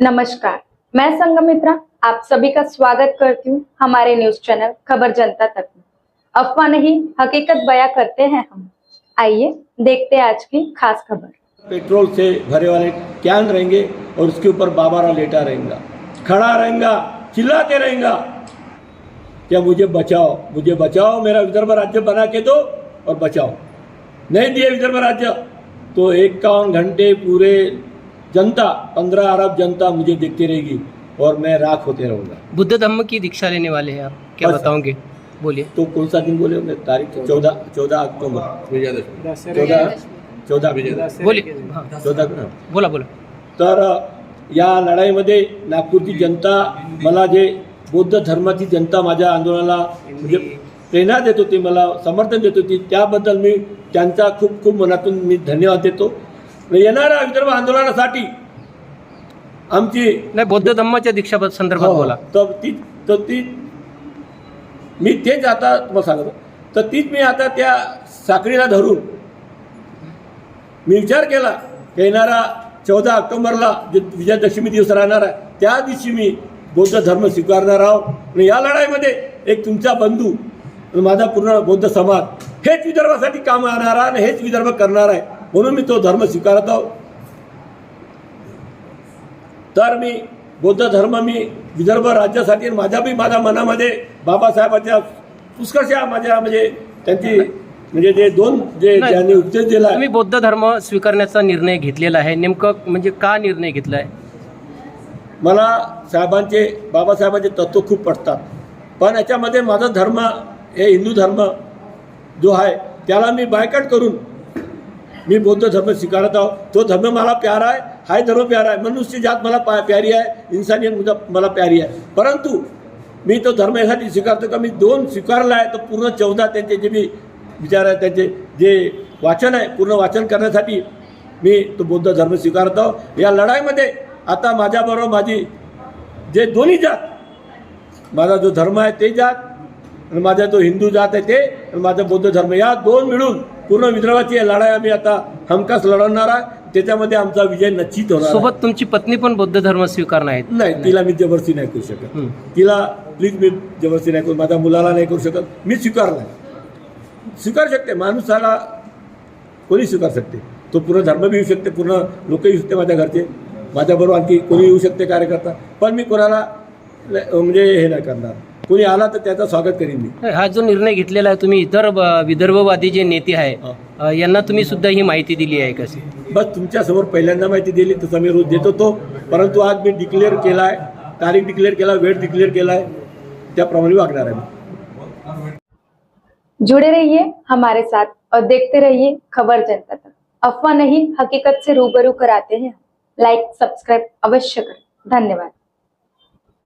नमस्कार, मैं संगमित्रा आप सभी का स्वागत करती हूँ हमारे न्यूज चैनल खबर जनता तक में। अफवाह नहीं हकीकत बयां करते हैं हम। आइए देखते हैं आज की खास खबर। पेट्रोल से भरे वाले कैन रहेंगे और उसके ऊपर बाबारा लेटा रहेगा, खड़ा रहेगा, चिल्लाते रहेगा क्या मुझे बचाओ, मेरा विदर्भ राज्य बना के दो और बचाओ। नहीं दिए विदर्भ राज्य तो 51 घंटे पूरे जनता 15 अरब जनता मुझे देखती रहेगी और मैं राख होते रहूँगा। बुद्ध धम्म की दीक्षा लेने वाले हैं आप, क्या बस। बताओगे? बोलिए। तो कौन सा दिन बोले मैं? तारीख 14 अक्टोबर बोलिए। हाँ, 14 बोला। तर या लढाईमध्ये नागपूरची जनता मला जे बौद्ध धर्माची जनता माझ्या आंदोलनाला म्हणजे प्रेरणा देत होती, मला समर्थन देत होती, त्याबद्दल मी त्यांचा खूप खूप मनातून मी धन्यवाद देतो। येणाऱ्या विदर्भ आंदोलनासाठी आमची नाही, बौद्ध धम्माच्या दीक्षा संदर्भात बोला। तर ती मी तेच आता तुम्हाला सांगतो, तर तीच मी आता त्या साखळीला धरून मी विचार केला की येणारा 14 ऑक्टोबरला जे विजयादशमी दिवस राहणार आहे त्या दिवशी मी बौद्ध धर्म स्वीकारणार आहोत आणि या लढाईमध्ये एक तुमचा बंधू माझा पूर्ण बौद्ध समाज हेच विदर्भासाठी काम आणणार आहे आणि हेच विदर्भ करणार आहे, म्हणून मी तो धर्म स्वीकारत आहोत। तर मी बौद्ध धर्म मी विदर्भ राज्यासाठी माझ्या मनामध्ये बाबासाहेबांच्या पुष्कळशा माझ्या म्हणजे त्यांची म्हणजे जे दोन जे ज्यांनी उपदेश दिला तुम्ही बौद्ध धर्म स्वीकारण्याचा निर्णय घेतलेला आहे, नेमकं म्हणजे का निर्णय घेतला आहे? मला बाबासाहेबांचे तत्व खूप पटतात, पण याच्यामध्ये माझा धर्म हे हिंदू धर्म जो आहे त्याला मी बायकॉट करून मी बौद्ध धर्म स्वीकारत आहोत। तो धर्म मला प्यारा आहे, हा धर्म प्यारा आहे, मनुष्य जात मला प्यारी आहे, इन्सानियत मला प्यारी आहे, परंतु मी तो धर्म यासाठी स्वीकारतो का मी दोन स्वीकारला आहे तर पूर्ण 14 त्यांचे जे मी विचार आहे त्यांचे जे वाचन आहे पूर्ण वाचन करण्यासाठी मी तो बौद्ध धर्म स्वीकारत आहोत। या लढाईमध्ये आता माझ्याबरोबर माझी जे दोन्ही जात, माझा जो धर्म आहे ते जात आणि माझा जो हिंदू जात आहे ते आणि माझा बौद्ध धर्म, या दोन मिळून पूर्ण विदर्भाची लढाई आम्ही आता हमखास लढवणार आहे, त्याच्यामध्ये आमचा विजय निश्चित होणार। सोबत तुमची पत्नी पण बौद्ध धर्म स्वीकारणार आहे? नाही, तिला मी जबरदस्ती नाही करू शकत, तिला प्लीज मी जबरदस्ती नाही करू, माझ्या मुलाला नाही करू शकत, मी स्वीकार शकते, माणसाला कोणी स्वीकार शकते, तो पूर्ण धर्म भी येऊ शकते, पूर्ण लोक येऊ शकते, माझ्या घरचे माझ्याबरोबर आणखी कोणी येऊ शकते कार्यकर्ता, पण मी कोणाला म्हणजे हे नाही करणार, कोणी आला तर त्याचं स्वागत करीन मी। हा जो निर्णय घेतलेला आहे तुम्ही इतर विदर्भवादी जे नेते आहे यांना तुम्ही सुद्धा ही माहिती दिली आहे कशी? बस तुमच्यासमोर पहिल्यांदा माहिती दिली, तसं मी रोज देत होतो, परंतु आज मी डिक्लेअर केला आहे, तारीख डिक्लेअर केला, वेळ डिक्लेअर केला आहे, त्याप्रमाणे वागणार आहे। जुड़े रहिए हमारे साथ और देखते रहिए खबर जनता तक। अफवाह नहीं हकीकत से रूबरू कराते हैं। लाइक सब्सक्राइब अवश्य करें। धन्यवाद।